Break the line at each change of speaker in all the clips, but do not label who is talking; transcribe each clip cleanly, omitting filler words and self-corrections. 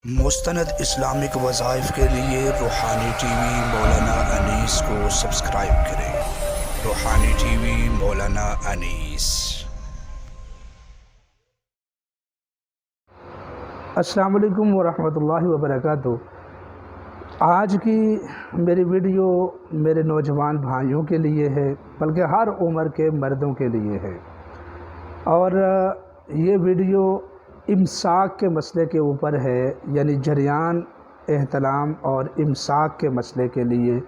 مستند اسلامک وظائف کے لیے روحانی ٹی وی مولانا انیس کو سبسکرائب کریں۔ روحانی ٹی وی مولانا انیس۔
السلام علیکم ورحمۃ اللہ وبرکاتہ۔ آج کی میری ویڈیو میرے نوجوان بھائیوں کے لیے ہے، بلکہ ہر عمر کے مردوں کے لیے ہے، اور یہ ویڈیو امساک کے مسئلے کے اوپر ہے، یعنی جریان، احتلام اور امساک کے مسئلے کے لیے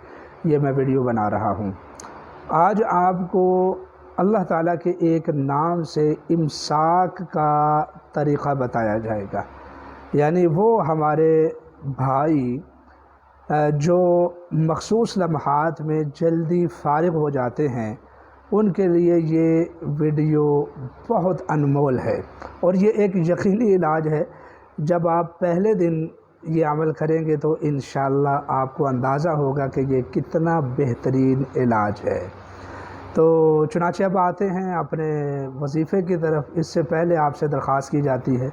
یہ میں ویڈیو بنا رہا ہوں۔ آج آپ کو اللہ تعالیٰ کے ایک نام سے امساک کا طریقہ بتایا جائے گا، یعنی وہ ہمارے بھائی جو مخصوص لمحات میں جلدی فارغ ہو جاتے ہیں، ان کے لیے یہ ویڈیو بہت انمول ہے، اور یہ ایک یقینی علاج ہے۔ جب آپ پہلے دن یہ عمل کریں گے تو انشاءاللہ آپ کو اندازہ ہوگا کہ یہ کتنا بہترین علاج ہے۔ تو چنانچہ اب آتے ہیں اپنے وظیفے کی طرف۔ اس سے پہلے آپ سے درخواست کی جاتی ہے،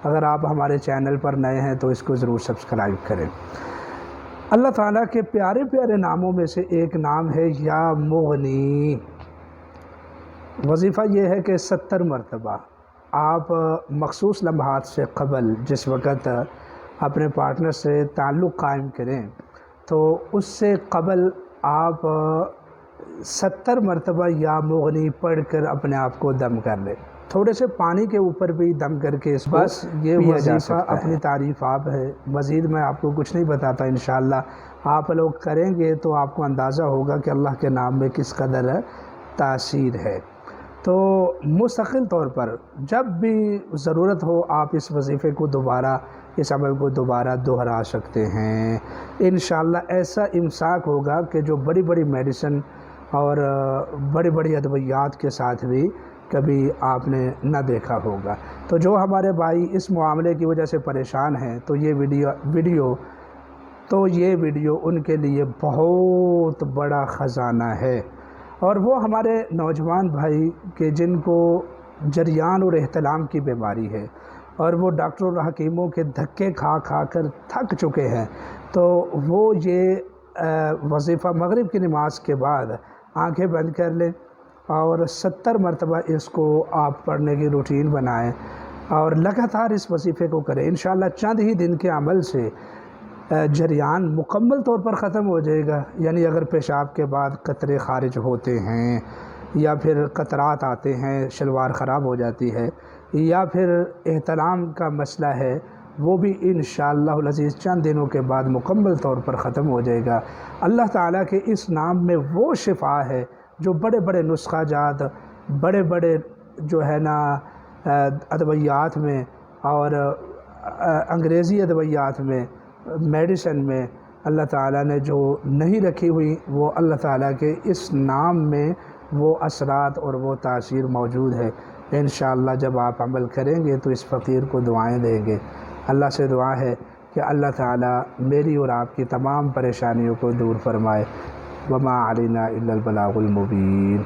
اگر آپ ہمارے چینل پر نئے ہیں تو اس کو ضرور سبسکرائب کریں۔ اللہ تعالیٰ کے پیارے پیارے ناموں میں سے ایک نام ہے یا مغنی۔ وظیفہ یہ ہے کہ 70 مرتبہ آپ مخصوص لمحات سے قبل جس وقت اپنے پارٹنر سے تعلق قائم کریں تو اس سے قبل آپ 70 مرتبہ یا مغنی پڑھ کر اپنے آپ کو دم کر لیں۔ تھوڑے سے پانی کے اوپر بھی دم کر کے اس بس یہ وظیفہ اپنی تعریف آپ ہے، مزید میں آپ کو کچھ نہیں بتاتا۔ انشاءاللہ آپ لوگ کریں گے تو آپ کو اندازہ ہوگا کہ اللہ کے نام میں کس قدر تاثیر ہے۔ تو مستقل طور پر جب بھی ضرورت ہو آپ اس وظیفے کو دوبارہ، اس عمل کو دوبارہ دہرا سکتے ہیں۔ انشاءاللہ ایسا امساک ہوگا کہ جو بڑی بڑی میڈیسن اور بڑی بڑی ادویات کے ساتھ بھی کبھی آپ نے نہ دیکھا ہوگا۔ تو جو ہمارے بھائی اس معاملے کی وجہ سے پریشان ہیں تو یہ ویڈیو ان کے لیے بہت بڑا خزانہ ہے۔ اور وہ ہمارے نوجوان بھائی کہ جن کو جریان اور احتلام کی بیماری ہے اور وہ ڈاکٹر اور حکیموں کے دھکے کھا کھا کر تھک چکے ہیں، تو وہ یہ وظیفہ مغرب کی نماز کے بعد آنکھیں بند کر لیں اور 70 مرتبہ اس کو آپ پڑھنے کی روٹین بنائیں اور لگاتار اس وظیفے کو کریں۔ انشاءاللہ چند ہی دن کے عمل سے جریان مکمل طور پر ختم ہو جائے گا۔ یعنی اگر پیشاب کے بعد قطرے خارج ہوتے ہیں یا پھر قطرات آتے ہیں، شلوار خراب ہو جاتی ہے، یا پھر احتلام کا مسئلہ ہے، وہ بھی انشاءاللہ العزیز چند دنوں کے بعد مکمل طور پر ختم ہو جائے گا۔ اللہ تعالیٰ کے اس نام میں وہ شفا ہے جو بڑے بڑے نسخہ جات، بڑے بڑے جو ہے نا ادویات میں اور انگریزی ادویات میں، میڈیسن میں اللہ تعالیٰ نے جو نہیں رکھی ہوئی، وہ اللہ تعالیٰ کے اس نام میں وہ اثرات اور وہ تاثیر موجود ہے۔ انشاءاللہ جب آپ عمل کریں گے تو اس فقیر کو دعائیں دیں گے۔ اللہ سے دعا ہے کہ اللہ تعالیٰ میری اور آپ کی تمام پریشانیوں کو دور فرمائے۔ وما علینا الا البلاغ المبین۔